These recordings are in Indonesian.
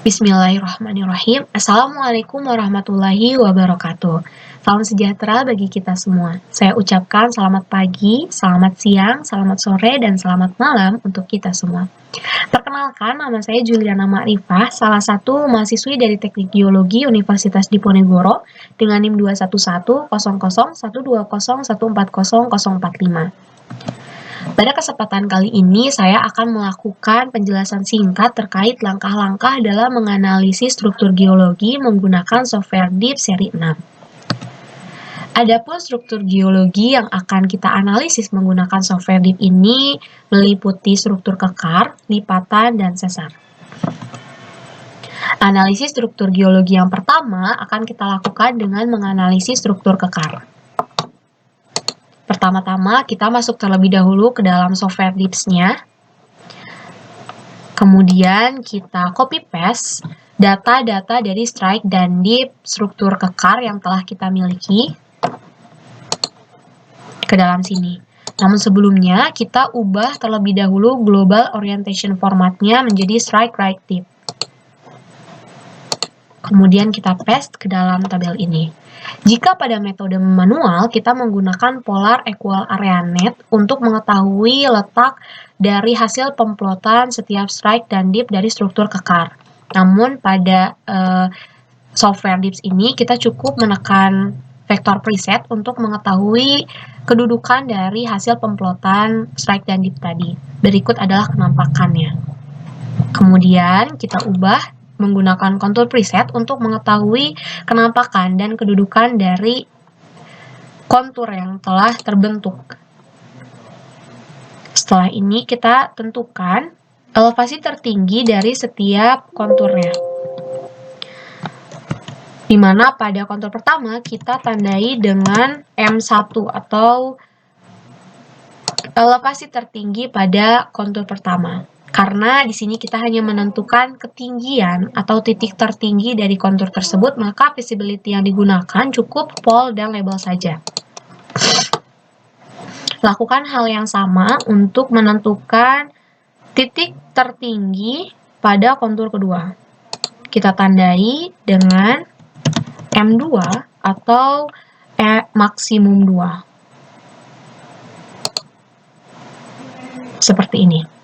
Bismillahirrahmanirrahim. Assalamualaikum warahmatullahi wabarakatuh. Salam sejahtera bagi kita semua. Saya ucapkan selamat pagi, selamat siang, selamat sore, dan selamat malam untuk kita semua. Perkenalkan, nama saya Juliana Ma'rifah, salah satu mahasiswi dari Teknik Geologi Universitas Diponegoro dengan NIM 21100120140140045. Pada kesempatan kali ini, saya akan melakukan penjelasan singkat terkait langkah-langkah dalam menganalisis struktur geologi menggunakan software Deep seri 6. Adapun struktur geologi yang akan kita analisis menggunakan software Deep ini meliputi struktur kekar, lipatan, dan sesar. Analisis struktur geologi yang pertama akan kita lakukan dengan menganalisis struktur kekar. Pertama-tama, kita masuk terlebih dahulu ke dalam software Deeps-nya. Kemudian kita copy paste data-data dari strike dan deep struktur kekar yang telah kita miliki ke dalam sini. Namun sebelumnya, kita ubah terlebih dahulu global orientation formatnya menjadi strike right deep. Kemudian kita paste ke dalam tabel ini. Jika pada metode manual, kita menggunakan Polar Equal Area Net untuk mengetahui letak dari hasil pemplotan setiap strike dan deep dari struktur kekar. Namun pada software Deeps ini, kita cukup menekan vektor preset untuk mengetahui kedudukan dari hasil pemplotan strike dan deep tadi. Berikut adalah penampakannya. Kemudian kita ubah menggunakan kontur preset untuk mengetahui kenampakan dan kedudukan dari kontur yang telah terbentuk. Setelah ini kita tentukan elevasi tertinggi dari setiap konturnya. Di mana pada kontur pertama kita tandai dengan M1 atau elevasi tertinggi pada kontur pertama. Karena di sini kita hanya menentukan ketinggian atau titik tertinggi dari kontur tersebut, maka visibility yang digunakan cukup pol dan label saja. Lakukan hal yang sama untuk menentukan titik tertinggi pada kontur kedua. Kita tandai dengan M2 atau maksimum 2. Seperti ini.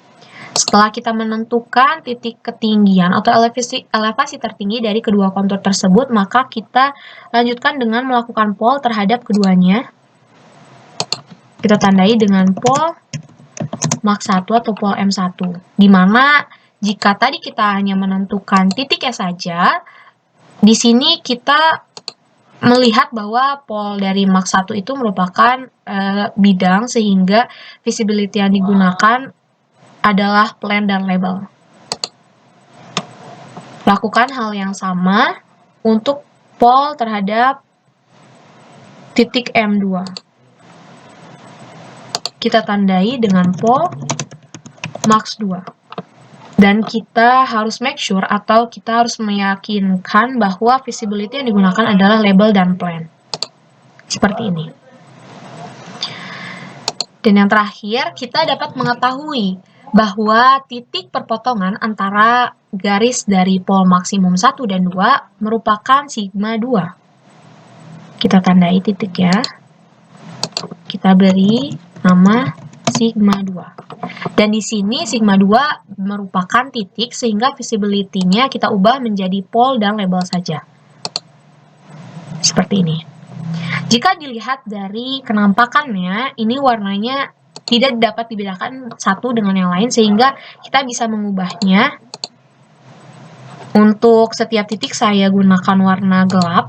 Setelah kita menentukan titik ketinggian atau elevasi tertinggi dari kedua kontur tersebut, maka kita lanjutkan dengan melakukan pol terhadap keduanya. Kita tandai dengan pol Mach 1 atau pol M1. Di mana jika tadi kita hanya menentukan titiknya saja, di sini kita melihat bahwa pol dari Mach 1 itu merupakan bidang sehingga visibility yang digunakan adalah plan dan label. Lakukan hal yang sama untuk pol terhadap titik M2. Kita tandai dengan pol Max 2. Dan kita harus make sure atau kita harus meyakinkan bahwa visibility yang digunakan adalah label dan plan. Seperti ini. Dan yang terakhir, kita dapat mengetahui bahwa titik perpotongan antara garis dari pol maksimum 1 dan 2 merupakan sigma 2. Kita tandai titiknya. Kita beri nama sigma 2. Dan di sini sigma 2 merupakan titik sehingga visibility-nya kita ubah menjadi pol dan label saja. Seperti ini. Jika dilihat dari kenampakannya, ini warnanya tidak dapat dibedakan satu dengan yang lain sehingga kita bisa mengubahnya. Untuk setiap titik saya gunakan warna gelap.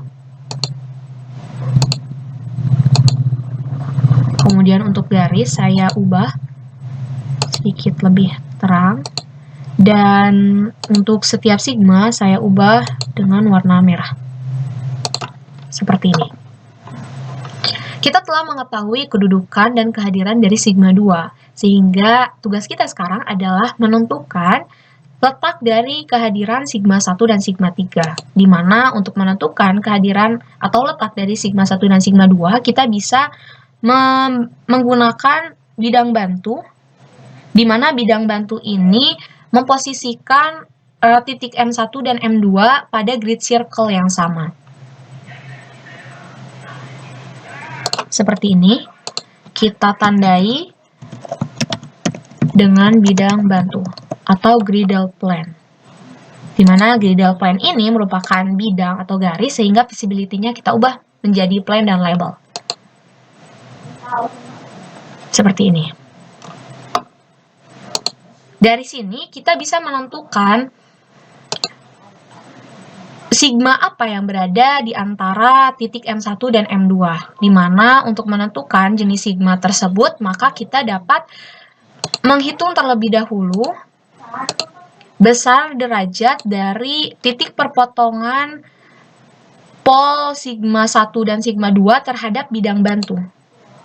Kemudian untuk garis saya ubah sedikit lebih terang. Dan untuk setiap sigma saya ubah dengan warna merah. Seperti ini. Kita telah mengetahui kedudukan dan kehadiran dari sigma 2, sehingga tugas kita sekarang adalah menentukan letak dari kehadiran sigma 1 dan sigma 3, di mana untuk menentukan kehadiran atau letak dari sigma 1 dan sigma 2, kita bisa menggunakan bidang bantu, di mana bidang bantu ini memposisikan titik M1 dan M2 pada grid circle yang sama. Seperti ini, kita tandai dengan bidang bantu atau griddle plane. Di mana griddle plane ini merupakan bidang atau garis sehingga visibility-nya kita ubah menjadi plane dan label. Seperti ini. Dari sini kita bisa menentukan sigma apa yang berada di antara titik M1 dan M2. Di mana untuk menentukan jenis sigma tersebut, maka kita dapat menghitung terlebih dahulu besar derajat dari titik perpotongan pol sigma 1 dan sigma 2 terhadap bidang bantu.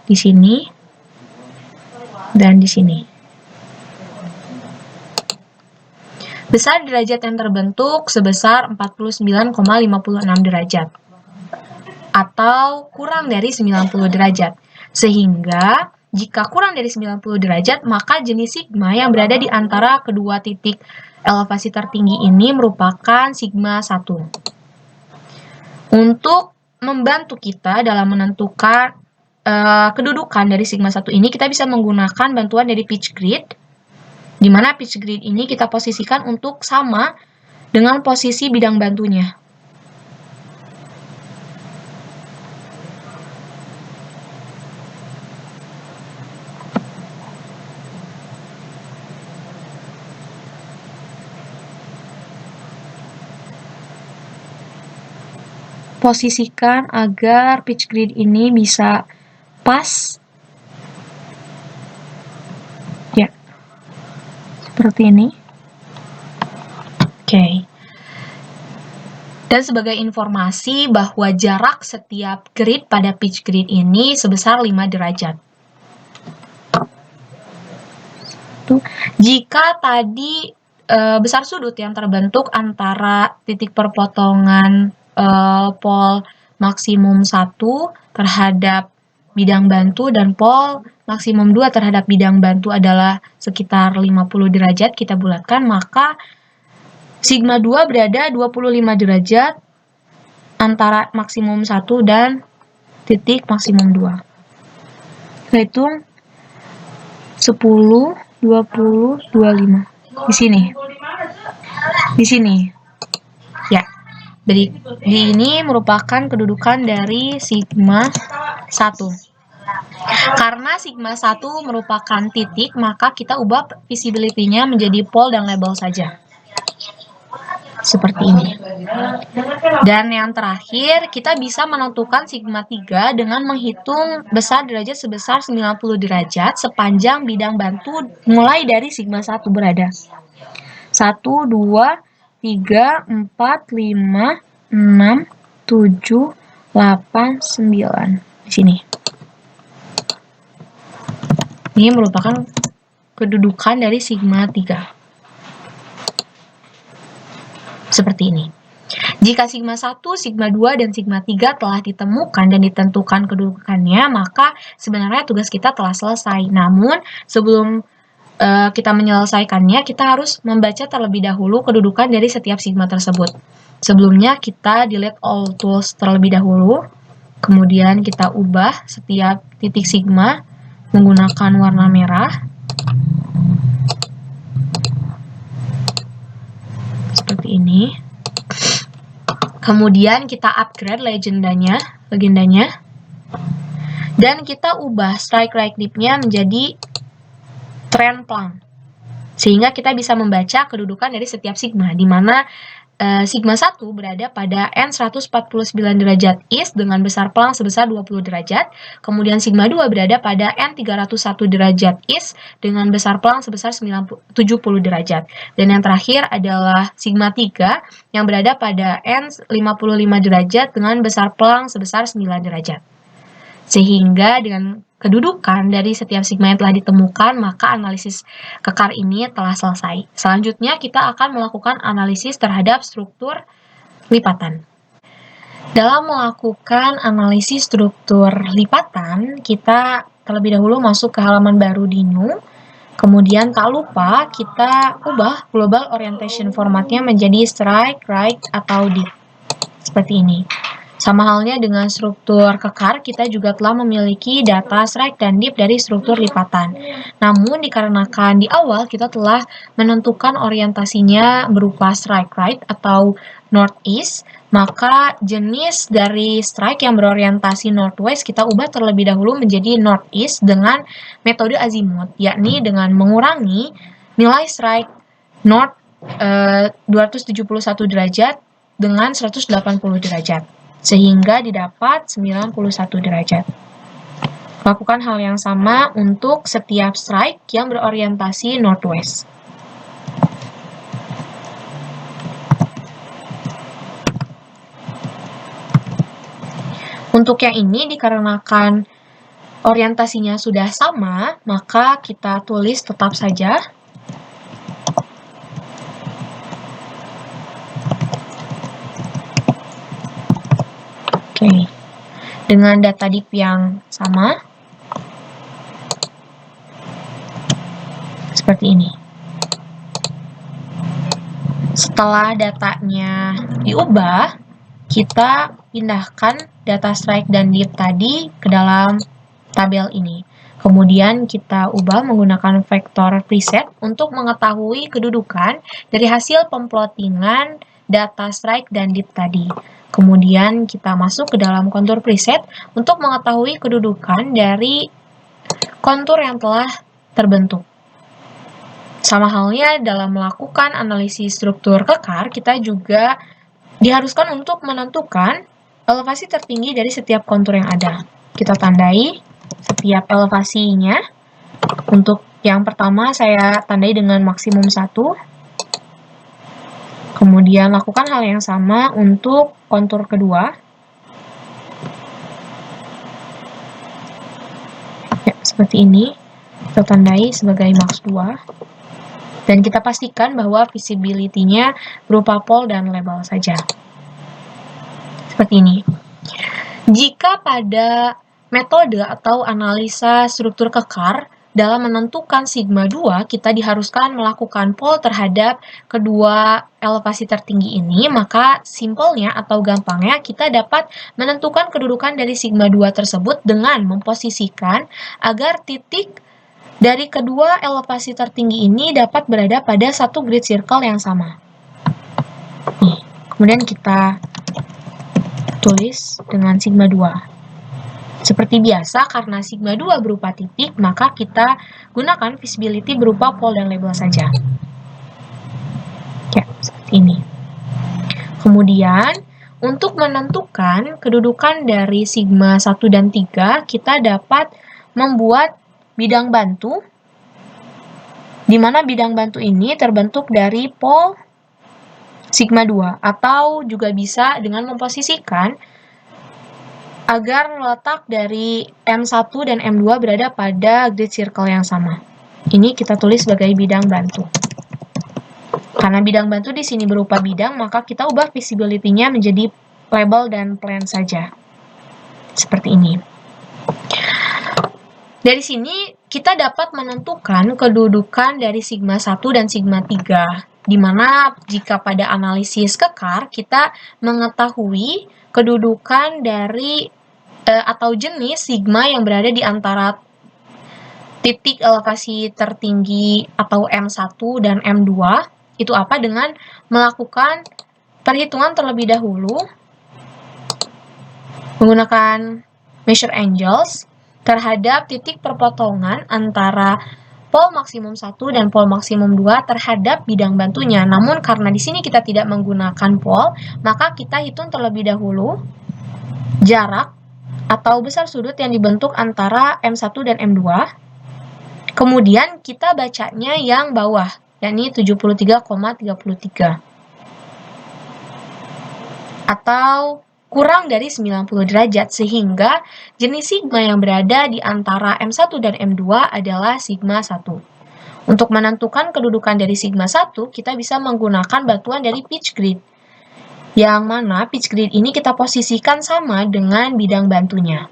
Di sini dan di sini. Besar derajat yang terbentuk sebesar 49,56 derajat atau kurang dari 90 derajat. Sehingga jika kurang dari 90 derajat, maka jenis sigma yang berada di antara kedua titik elevasi tertinggi ini merupakan sigma 1. Untuk membantu kita dalam menentukan kedudukan dari sigma 1 ini, kita bisa menggunakan bantuan dari pitch grid, di mana pitch grid ini kita posisikan untuk sama dengan posisi bidang bantunya. Posisikan agar pitch grid ini bisa pas. Ya, seperti ini. Oke. Dan sebagai informasi bahwa jarak setiap grid pada pitch grid ini sebesar 5 derajat. Jika tadi besar sudut yang terbentuk antara titik perpotongan pol maksimum 1 terhadap bidang bantu dan pol maksimum 2 terhadap bidang bantu adalah sekitar 50 derajat, kita bulatkan, maka sigma 2 berada 25 derajat antara maksimum 1 dan titik maksimum 2. Kita hitung 10, 20, 25. Di sini. Di sini. Ya. Jadi ini merupakan kedudukan dari sigma 1. Karena sigma 1 merupakan titik, maka kita ubah visibility-nya menjadi pol dan label saja. Seperti ini. Dan yang terakhir, kita bisa menentukan sigma 3 dengan menghitung besar derajat sebesar 90 derajat sepanjang bidang bantu mulai dari sigma 1 berada. 1, 2, 3, 4, 5, 6, 7, 8, 9. Di sini. Ini merupakan kedudukan dari sigma 3. Seperti ini. Jika sigma 1, sigma 2, dan sigma 3 telah ditemukan dan ditentukan kedudukannya, maka sebenarnya tugas kita telah selesai. Namun, sebelum kita menyelesaikannya, kita harus membaca terlebih dahulu kedudukan dari setiap sigma tersebut. Sebelumnya, kita delete all tools terlebih dahulu. Kemudian kita ubah setiap titik sigma menggunakan warna merah. Seperti ini. Kemudian kita upgrade legendanya. Dan kita ubah strike right clip-nya menjadi trend plan. Sehingga kita bisa membaca kedudukan dari setiap sigma, di mana sigma 1 berada pada N149 derajat east dengan besar pelang sebesar 20 derajat. Kemudian sigma 2 berada pada N301 derajat east dengan besar pelang sebesar 70 derajat. Dan yang terakhir adalah sigma 3 yang berada pada N55 derajat dengan besar pelang sebesar 9 derajat. Sehingga dengan kedudukan dari setiap sigma yang telah ditemukan, maka analisis kekar ini telah selesai. Selanjutnya, kita akan melakukan analisis terhadap struktur lipatan. Dalam melakukan analisis struktur lipatan, kita terlebih dahulu masuk ke halaman baru di New. Kemudian tak lupa kita ubah global orientation formatnya menjadi strike, right, atau dip. Seperti ini. Sama halnya dengan struktur kekar, kita juga telah memiliki data strike dan dip dari struktur lipatan. Namun dikarenakan di awal kita telah menentukan orientasinya berupa strike right atau northeast, maka jenis dari strike yang berorientasi northwest kita ubah terlebih dahulu menjadi northeast dengan metode azimut, yakni dengan mengurangi nilai strike north 271 derajat dengan 180 derajat, sehingga didapat 91 derajat. Lakukan hal yang sama untuk setiap strike yang berorientasi northwest. Untuk yang ini, dikarenakan orientasinya sudah sama, maka kita tulis tetap saja. Oke. Dengan data dip yang sama, seperti ini. Setelah datanya diubah, kita pindahkan data strike dan dip tadi ke dalam tabel ini. Kemudian kita ubah menggunakan vektor preset untuk mengetahui kedudukan dari hasil pemplottingan data strike dan dip tadi. Kemudian kita masuk ke dalam kontur preset untuk mengetahui kedudukan dari kontur yang telah terbentuk. Sama halnya dalam melakukan analisis struktur kekar, kita juga diharuskan untuk menentukan elevasi tertinggi dari setiap kontur yang ada. Kita tandai setiap elevasinya. Untuk yang pertama saya tandai dengan maksimum 1. Kemudian lakukan hal yang sama untuk kontur kedua. Ya, seperti ini. Kita tandai sebagai max 2. Dan kita pastikan bahwa visibility-nya berupa pol dan label saja. Seperti ini. Jika pada metode atau analisa struktur kekar, dalam menentukan sigma 2, kita diharuskan melakukan pol terhadap kedua elevasi tertinggi ini, maka simpelnya atau gampangnya kita dapat menentukan kedudukan dari sigma 2 tersebut dengan memposisikan agar titik dari kedua elevasi tertinggi ini dapat berada pada satu grid circle yang sama. Nih, kemudian kita tulis dengan sigma 2. Seperti biasa, karena sigma 2 berupa titik, maka kita gunakan visibility berupa pol dan label saja. Ya, seperti ini. Kemudian, untuk menentukan kedudukan dari sigma 1 dan 3, kita dapat membuat bidang bantu, di mana bidang bantu ini terbentuk dari pol sigma 2, atau juga bisa dengan memposisikan agar letak dari M1 dan M2 berada pada grid circle yang sama. Ini kita tulis sebagai bidang bantu. Karena bidang bantu di sini berupa bidang, maka kita ubah visibility-nya menjadi label dan plan saja. Seperti ini. Dari sini, kita dapat menentukan kedudukan dari sigma 1 dan sigma 3, di mana jika pada analisis kekar, kita mengetahui kedudukan dari atau jenis sigma yang berada di antara titik elevasi tertinggi atau M1 dan M2 itu apa dengan melakukan perhitungan terlebih dahulu menggunakan measure angles terhadap titik perpotongan antara pol maksimum 1 dan pol maksimum 2 terhadap bidang bantunya. Namun karena di sini kita tidak menggunakan pol, maka kita hitung terlebih dahulu jarak atau besar sudut yang dibentuk antara M1 dan M2. Kemudian kita bacanya yang bawah, yakni 73,33. Atau kurang dari 90 derajat, sehingga jenis sigma yang berada di antara M1 dan M2 adalah sigma 1. Untuk menentukan kedudukan dari sigma 1, kita bisa menggunakan batuan dari pitch grid. Yang mana pitch grid ini kita posisikan sama dengan bidang bantunya.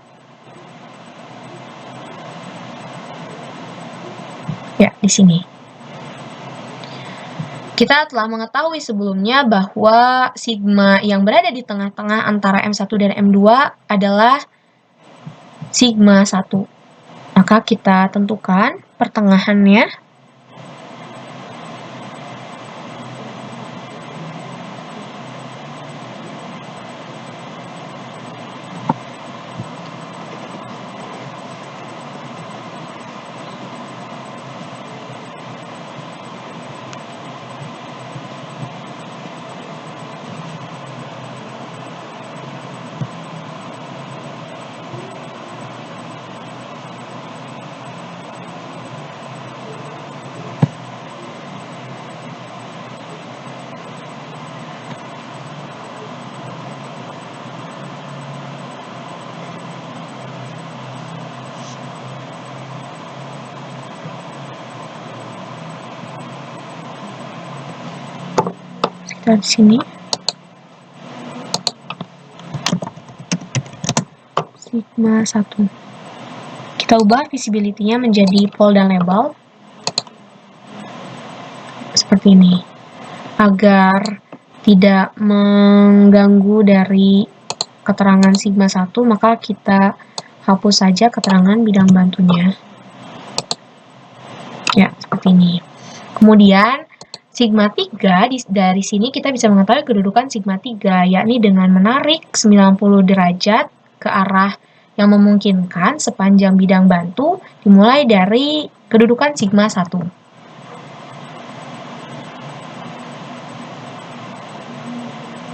Ya, di di sini. Kita telah mengetahui sebelumnya bahwa sigma yang berada di tengah-tengah antara M1 dan M2 adalah sigma 1. Maka kita tentukan pertengahannya. Kita di sini sigma 1. Kita ubah visibility-nya menjadi pol dan label seperti ini agar tidak mengganggu dari keterangan sigma 1, maka kita hapus saja keterangan bidang bantunya. Ya, seperti ini. Kemudian sigma 3, dari sini kita bisa mengetahui kedudukan sigma 3, yakni dengan menarik 90 derajat ke arah yang memungkinkan sepanjang bidang bantu dimulai dari kedudukan sigma 1.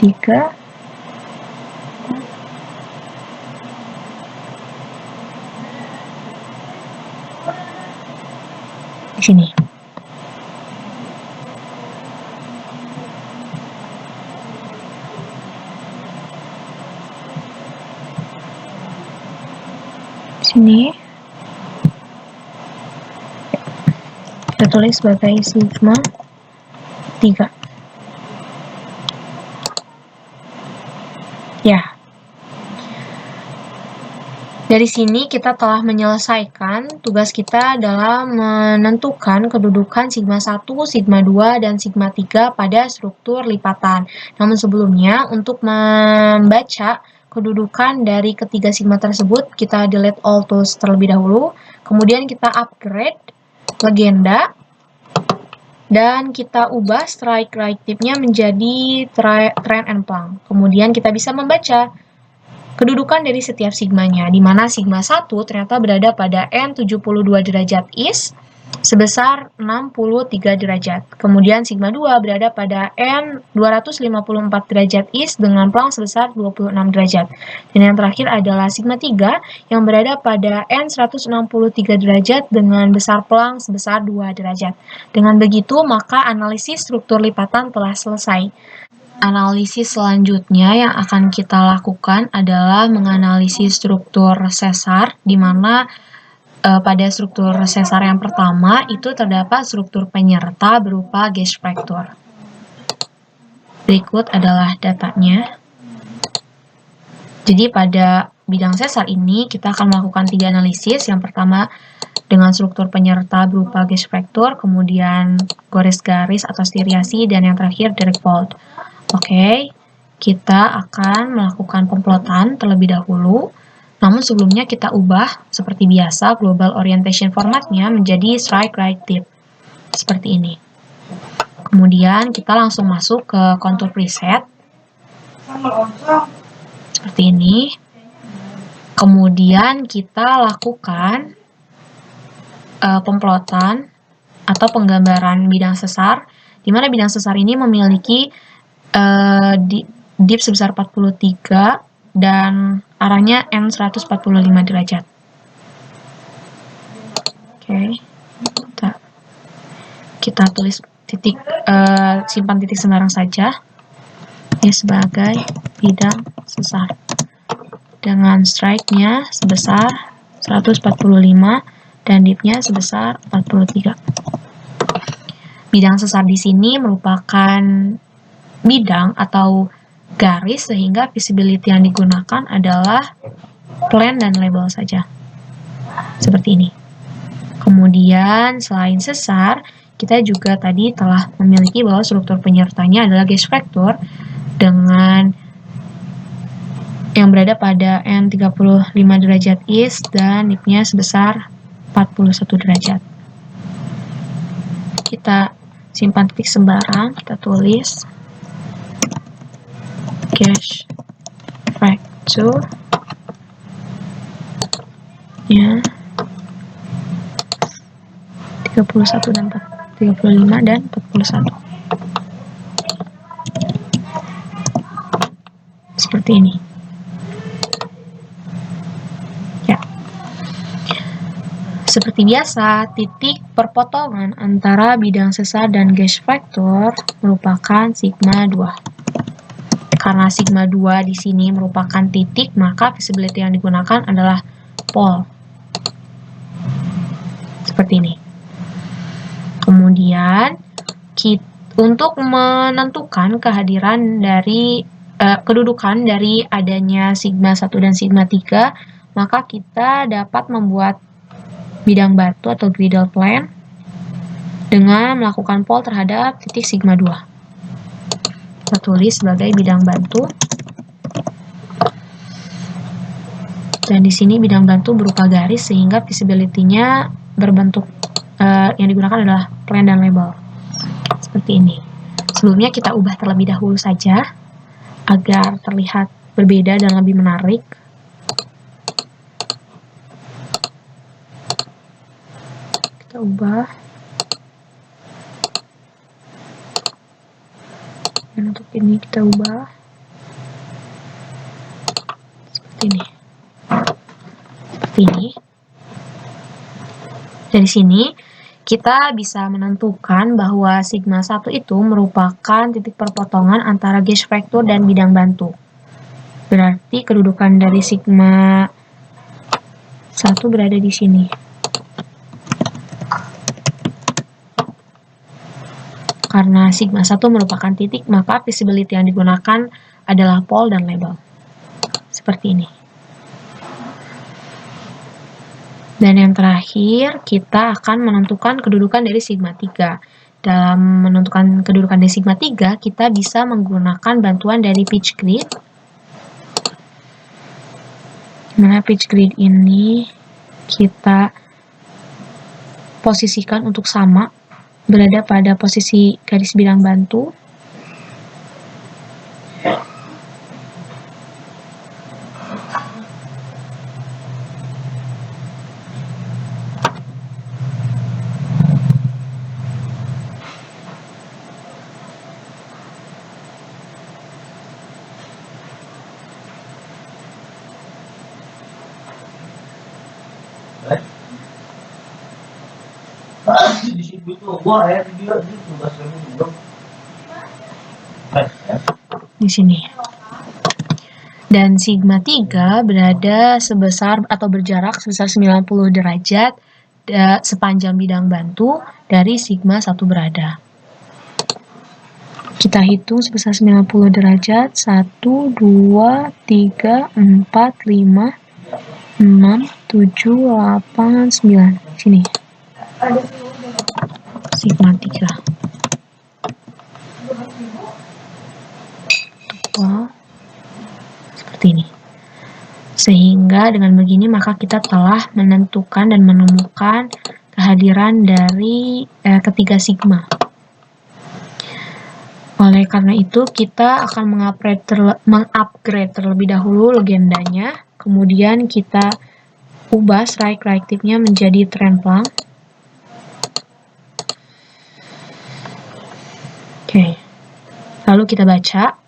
Tiga. Di sini. Sini kita tulis sebagai sigma 3. Ya. Dari sini kita telah menyelesaikan tugas kita dalam menentukan kedudukan sigma 1, sigma 2, dan sigma 3 pada struktur lipatan. Namun sebelumnya, untuk membaca kedudukan dari ketiga sigma tersebut, kita delete all tools terlebih dahulu. Kemudian kita upgrade legenda. Dan kita ubah strike right tip-nya menjadi trend and plank. Kemudian kita bisa membaca kedudukan dari setiap sigmanya, di mana sigma 1 ternyata berada pada N72 derajat east sebesar 63 derajat. Kemudian sigma 2 berada pada N254 derajat east dengan plank sebesar 26 derajat. Dan yang terakhir adalah sigma 3 yang berada pada N163 derajat dengan besar plank sebesar 2 derajat. Dengan begitu, maka analisis struktur lipatan telah selesai. Analisis selanjutnya yang akan kita lakukan adalah menganalisis struktur sesar, di mana pada struktur sesar yang pertama itu terdapat struktur penyerta berupa gauge fracture. Berikut adalah datanya. Jadi pada bidang sesar ini kita akan melakukan 3 analisis. Yang pertama dengan struktur penyerta berupa gauge fracture, kemudian garis-garis atau striasi, dan yang terakhir direct fault. Oke, kita akan melakukan pemplotan terlebih dahulu. Namun sebelumnya kita ubah seperti biasa global orientation formatnya menjadi strike right tip. Seperti ini. Kemudian kita langsung masuk ke contour preset. Seperti ini. Kemudian kita lakukan pemplotan atau penggambaran bidang sesar, di mana bidang sesar ini memiliki dip sebesar 43 dan arahnya N145 derajat. Oke, kita tulis titik, simpan titik sembarang saja. Ini sebagai bidang sesar dengan strike-nya sebesar 145 dan dip-nya sebesar 43. Bidang sesar di sini merupakan bidang atau garis, sehingga visibility yang digunakan adalah plan dan label saja. Seperti ini. Kemudian selain sesar, kita juga tadi telah memiliki bahwa struktur penyertanya adalah gas factor dengan yang berada pada N35 derajat is dan nip-nya sebesar 41 derajat. Kita simpan titik sembarang, kita tulis gas factor ya 35 dan 41. Seperti ini. Ya. Seperti biasa, titik perpotongan antara bidang sesar dan gas factor merupakan sigma 2. Karena sigma 2 di sini merupakan titik, maka visibility yang digunakan adalah pol. Seperti ini. Kemudian, untuk menentukan kehadiran dari kedudukan dari adanya sigma 1 dan sigma 3, maka kita dapat membuat bidang batu atau griddle plane dengan melakukan pol terhadap titik sigma 2. Kita tulis sebagai bidang batu. Dan di sini bidang batu berupa garis sehingga visibility-nya berbentuk yang digunakan adalah plane dan label. Seperti ini. Sebelumnya kita ubah terlebih dahulu saja agar terlihat berbeda dan lebih menarik. Kita ubah. Dan untuk ini kita ubah. Seperti ini. Seperti ini. Dari sini kita bisa menentukan bahwa sigma 1 itu merupakan titik perpotongan antara gas factor dan bidang bantu. Berarti kedudukan dari sigma 1 berada di sini. Karena sigma 1 merupakan titik, maka visibility yang digunakan adalah pol dan label. Seperti ini. Dan yang terakhir, kita akan menentukan kedudukan dari sigma 3. Dalam menentukan kedudukan dari sigma 3, kita bisa menggunakan bantuan dari pitch grid. Dimana pitch grid ini kita posisikan untuk sama, berada pada posisi garis bidang bantu. Di sini. Dan sigma 3 berada sebesar atau berjarak sebesar 90 derajat sepanjang bidang bantu dari sigma 1 berada. Kita hitung sebesar 90 derajat. 1, 2, 3, 4, 5, 6, 7, 8, 9. Sini. Sigma 3. Seperti ini. Sehingga dengan begini maka kita telah menentukan dan menemukan kehadiran dari ketiga sigma. Oleh karena itu kita akan mengupgrade terlebih dahulu legendanya, kemudian kita ubah strike reaktifnya menjadi trend plank. Oke. Lalu kita baca.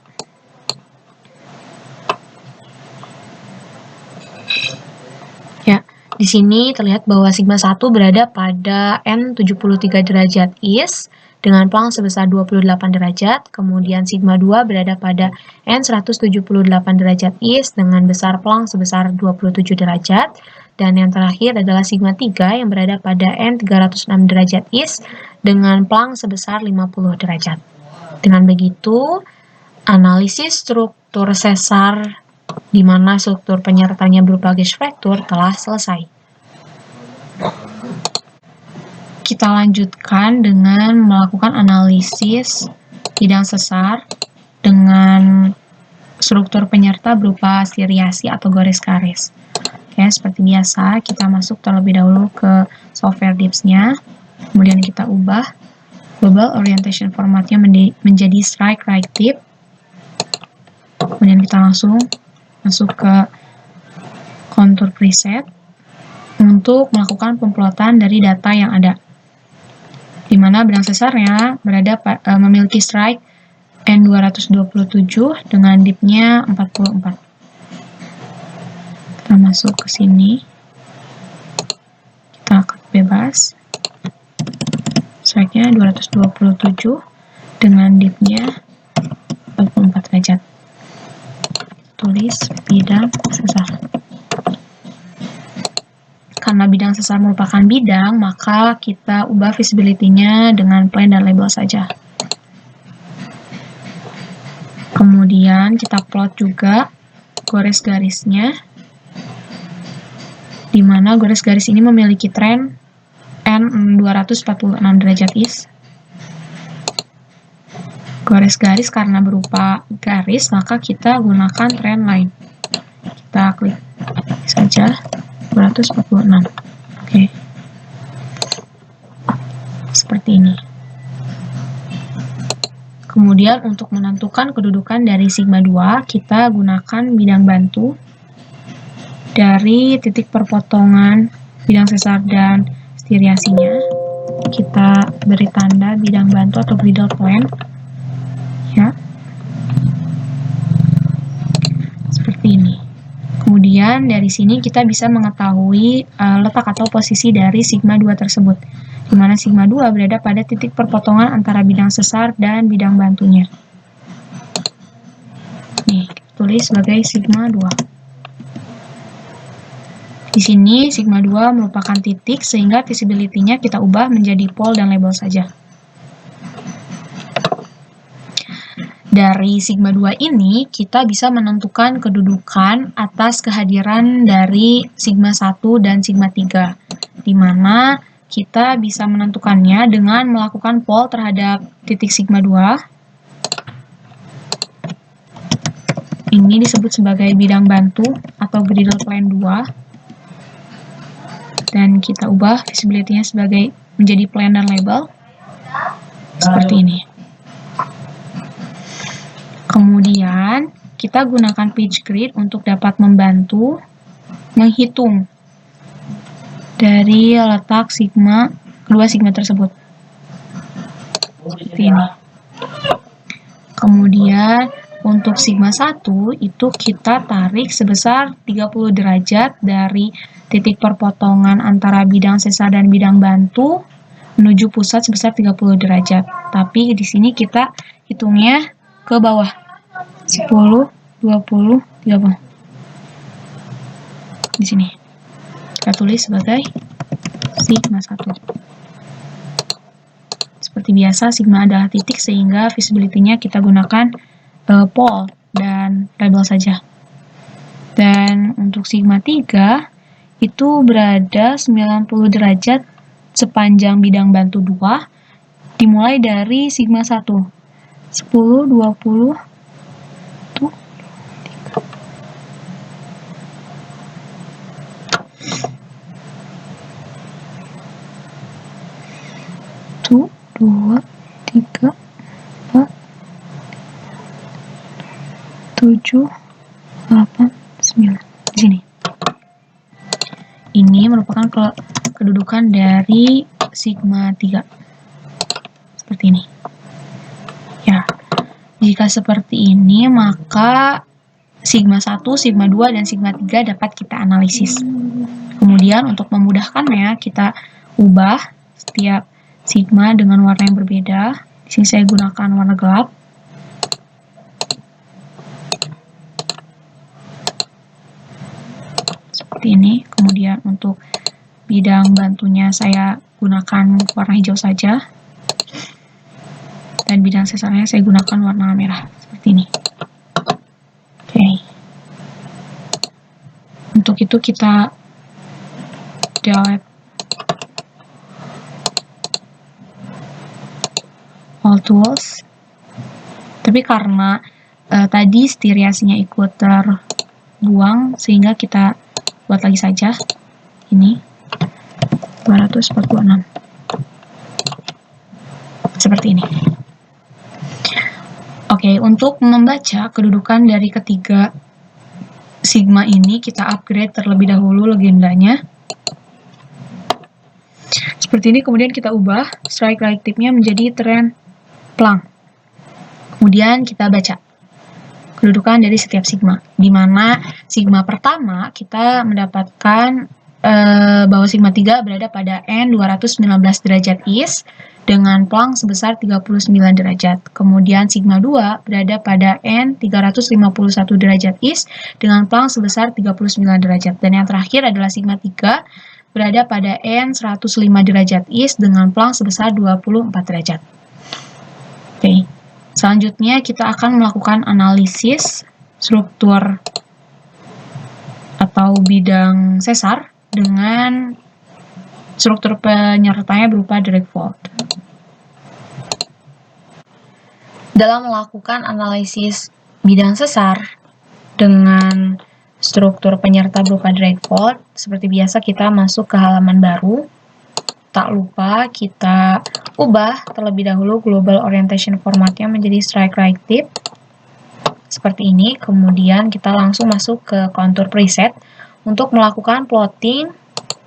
Di sini terlihat bahwa sigma 1 berada pada N73 derajat is dengan plank sebesar 28 derajat, kemudian sigma 2 berada pada N178 derajat is dengan besar plank sebesar 27 derajat, dan yang terakhir adalah sigma 3 yang berada pada N306 derajat is dengan plank sebesar 50 derajat. Dengan begitu, analisis struktur sesar di mana struktur penyertanya berupa gas factor telah selesai. kita lanjutkan dengan melakukan analisis bidang sesar dengan struktur penyerta berupa seriasi atau garis-garis. Oke, seperti biasa, kita masuk terlebih dahulu ke software DIPS-nya, kemudian kita ubah global orientation formatnya menjadi strike right tip, kemudian kita langsung masuk ke contour preset untuk melakukan pemplotan dari data yang ada, di mana bidang sesarnya memiliki strike N227 dengan dip-nya 44. Kita masuk ke sini, kita klik bebas, strike-nya 227 dengan dip-nya 44 derajat. Tulis bidang sesar. Karena bidang sesar merupakan bidang, maka kita ubah visibility-nya dengan plain dan label saja. Kemudian kita plot juga garis-garisnya, di mana garis-garis ini memiliki tren N246 derajat is. Garis-garis karena berupa garis, maka kita gunakan trend line. Kita klik saja 246. Oke. Seperti ini. Kemudian untuk menentukan kedudukan dari sigma 2, kita gunakan bidang bantu dari titik perpotongan bidang sesar dan seriasinya. Kita beri tanda bidang bantu atau griddle point. Ya. Seperti ini. Kemudian dari sini kita bisa mengetahui letak atau posisi dari sigma 2 tersebut, di mana sigma 2 berada pada titik perpotongan antara bidang sesar dan bidang bantunya. Nih, tulis sebagai sigma 2. Di sini sigma 2 merupakan titik, sehingga visibility-nya kita ubah menjadi pole dan label saja. Dari sigma 2 ini, kita bisa menentukan kedudukan atas kehadiran dari sigma 1 dan sigma 3, di mana kita bisa menentukannya dengan melakukan pole terhadap titik sigma 2. Ini disebut sebagai bidang bantu atau griddle plane 2. Dan kita ubah visibility-nya menjadi plain dan label. Seperti ini. Kemudian, kita gunakan pitch grid untuk dapat membantu menghitung dari letak kedua sigma tersebut. Seperti ini. Kemudian, untuk sigma 1, itu kita tarik sebesar 30 derajat dari titik perpotongan antara bidang sesar dan bidang bantu menuju pusat sebesar 30 derajat. Tapi di sini kita hitungnya ke bawah. 10, 20, 30. Di sini. Kita tulis sebagai sigma 1. Seperti biasa, sigma adalah titik, sehingga visibility-nya kita gunakan pole dan label saja. Dan untuk sigma 3, itu berada 90 derajat sepanjang bidang bantu 2, dimulai dari sigma 1. 10, 20, 1, 2, 3, 4, 7, 8, 9. Di sini. Ini merupakan kedudukan dari sigma 3. Seperti ini. Ya. Jika seperti ini, maka sigma 1, sigma 2, dan sigma 3 dapat kita analisis. Kemudian untuk memudahkannya, kita ubah setiap sigma dengan warna yang berbeda. Di sini saya gunakan warna gelap. Seperti ini. Kemudian untuk bidang bantunya saya gunakan warna hijau saja. Dan bidang sesarnya saya gunakan warna merah. Seperti ini. Oke. Untuk itu kita delete tools. Tapi karena tadi stereasinya ikut terbuang, sehingga kita buat lagi saja. Ini 246. Seperti ini. Oke, untuk membaca kedudukan dari ketiga sigma ini, kita upgrade terlebih dahulu legendanya. Seperti ini, kemudian kita ubah strike right tipnya menjadi trend plank. Kemudian kita baca kedudukan dari setiap sigma, di mana sigma pertama kita mendapatkan bahwa sigma 3 berada pada N 219 derajat is dengan plank sebesar 39 derajat. Kemudian sigma 2 berada pada N 351 derajat is dengan plank sebesar 39 derajat. Dan yang terakhir adalah sigma 3 berada pada N 105 derajat is dengan plank sebesar 24 derajat. Oke. Selanjutnya kita akan melakukan analisis struktur atau bidang sesar dengan struktur penyertanya berupa direct fault. Dalam melakukan analisis bidang sesar dengan struktur penyerta berupa direct fault, seperti biasa kita masuk ke halaman baru. Tak lupa kita ubah terlebih dahulu global orientation formatnya menjadi strike right tip seperti ini. Kemudian kita langsung masuk ke contour preset untuk melakukan plotting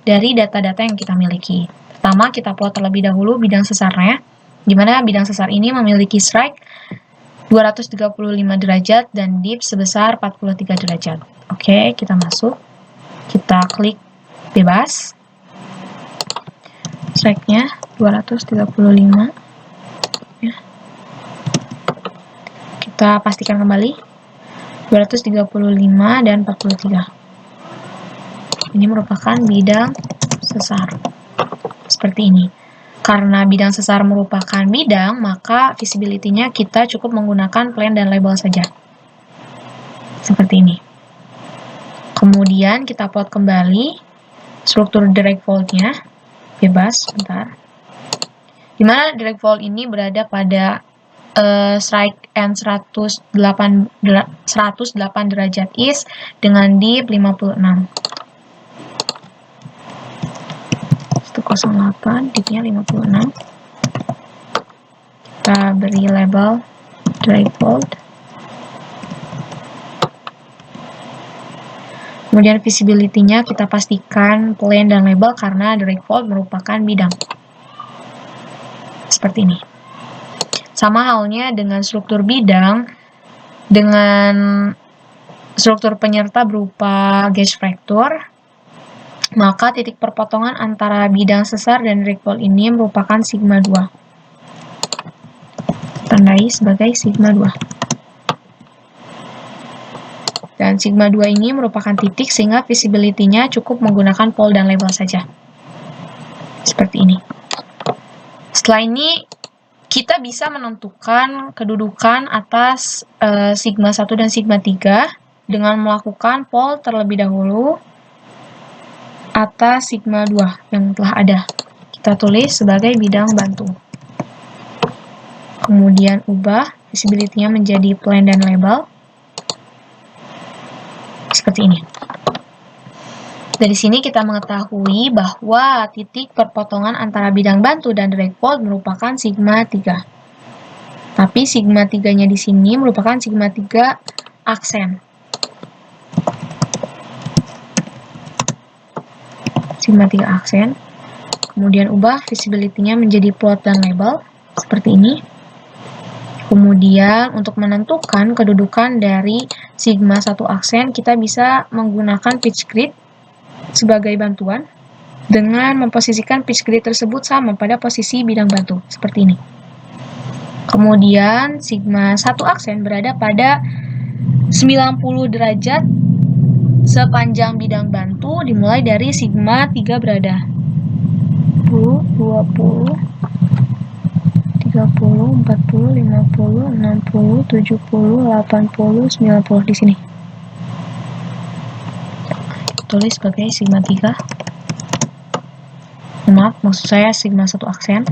dari data-data yang kita miliki. Pertama, kita plot terlebih dahulu bidang sesarnya, di mana bidang sesar ini memiliki strike 235 derajat dan dip sebesar 43 derajat. Oke, kita masuk, kita klik bebas. Strike-nya 235 ya. Kita pastikan kembali 235 dan 43. Ini merupakan bidang sesar seperti ini. Karena bidang sesar merupakan bidang, maka visibility-nya kita cukup menggunakan plan dan label saja seperti ini. Kemudian kita plot kembali struktur direct fault-nya bebas, bentar. Dimana direct fault ini berada pada strike N 108 derajat is dengan dip 56. 108, dipnya 56. Kita beri label direct fault. Kemudian visibility-nya kita pastikan plan dan label karena direct fault merupakan bidang. Seperti ini. Sama halnya dengan struktur bidang, dengan struktur penyerta berupa gauge fracture, maka titik perpotongan antara bidang sesar dan direct fault ini merupakan sigma 2. Tandai sebagai sigma 2. Dan sigma 2 ini merupakan titik sehingga visibility-nya cukup menggunakan pole dan label saja. Seperti ini. Setelah ini, kita bisa menentukan kedudukan atas sigma 1 dan sigma 3 dengan melakukan pole terlebih dahulu atas sigma 2 yang telah ada. Kita tulis sebagai bidang bantu. Kemudian ubah visibility-nya menjadi plan dan label. Seperti ini. Dari sini kita mengetahui bahwa titik perpotongan antara bidang bantu dan direct fault merupakan sigma 3. Tapi sigma 3-nya di sini merupakan sigma 3 aksen. Sigma 3 aksen. Kemudian ubah visibility-nya menjadi plot dan label seperti ini. Kemudian untuk menentukan kedudukan dari sigma 1 aksen, kita bisa menggunakan pitch grid sebagai bantuan dengan memposisikan pitch grid tersebut sama pada posisi bidang bantu, seperti ini. Kemudian sigma 1 aksen berada pada 90 derajat sepanjang bidang bantu dimulai dari sigma 3 berada 10, 20, 30, 40, 50, 60, 70, 80, 90 di sini. Tulis sebagai sigma 3. Maaf, maksud saya sigma 1 aksen.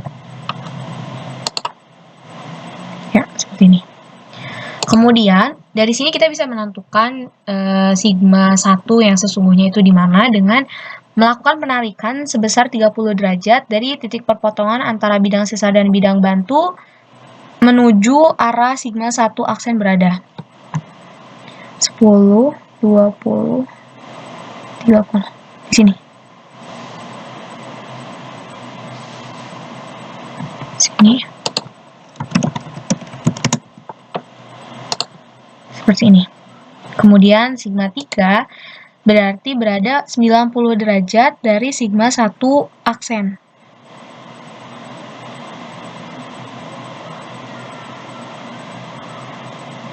seperti ini. Kemudian, dari sini kita bisa menentukan sigma 1 yang sesungguhnya itu di mana dengan melakukan penarikan sebesar 30 derajat dari titik perpotongan antara bidang sesar dan bidang bantu menuju arah sigma 1 aksen berada. 10, 20, 30. Di sini. Sini. Seperti ini. Kemudian sigma 3 berarti berada 90 derajat dari sigma 1 aksen.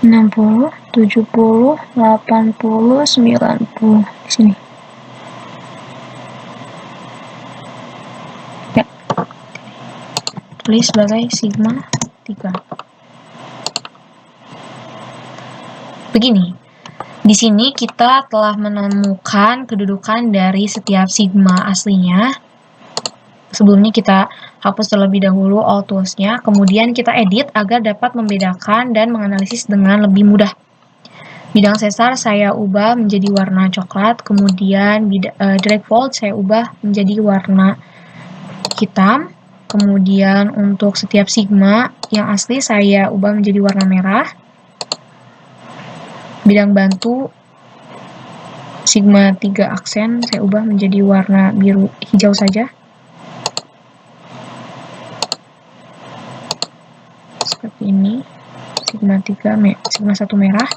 Enam puluh, 70, 80, 90 di sini. Ya. Tulis sebagai sigma 3. Begini. Di sini kita telah menemukan kedudukan dari setiap sigma aslinya. Sebelumnya kita hapus terlebih dahulu all tools-nya, kemudian kita edit agar dapat membedakan dan menganalisis dengan lebih mudah. Bidang sesar saya ubah menjadi warna coklat, kemudian drag fold saya ubah menjadi warna hitam, kemudian untuk setiap sigma yang asli saya ubah menjadi warna merah. Bidang bantu sigma 3 aksen saya ubah menjadi warna biru hijau saja. Seperti ini. Sigma 1 merah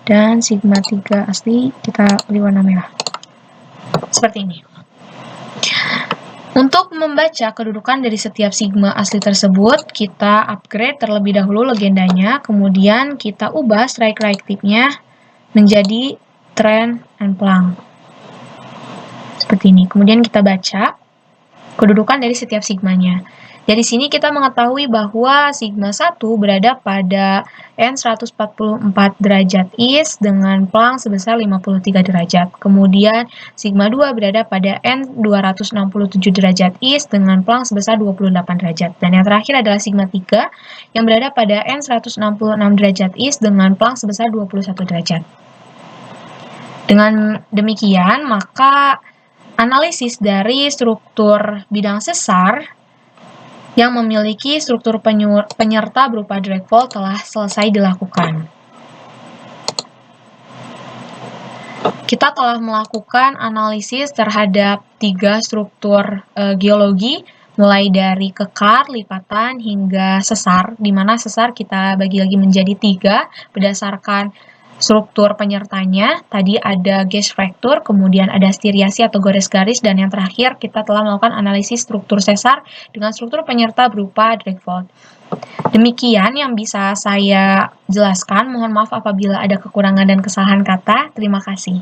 dan sigma 3 asli kita beri warna merah. Seperti ini. Untuk membaca kedudukan dari setiap sigma asli tersebut, kita upgrade terlebih dahulu legendanya, kemudian kita ubah strike right click-nya menjadi trend and plank. Seperti ini. Kemudian kita baca kedudukan dari setiap sigmanya. Dari sini kita mengetahui bahwa sigma 1 berada pada N144 derajat east dengan plank sebesar 53 derajat. Kemudian sigma 2 berada pada N267 derajat east dengan plank sebesar 28 derajat. Dan yang terakhir adalah sigma 3 yang berada pada N166 derajat east dengan plank sebesar 21 derajat. Dengan demikian, maka analisis dari struktur bidang sesar yang memiliki struktur penyerta berupa drag fold telah selesai dilakukan. Kita telah melakukan analisis terhadap 3 struktur geologi, mulai dari kekar, lipatan, hingga sesar, di mana sesar kita bagi lagi menjadi 3 berdasarkan struktur penyertanya. Tadi ada gas fracture, kemudian ada stiriasi atau gores garis, dan yang terakhir kita telah melakukan analisis struktur sesar dengan struktur penyerta berupa drag fold. Demikian yang bisa saya jelaskan. Mohon maaf apabila ada kekurangan dan kesalahan kata. Terima kasih.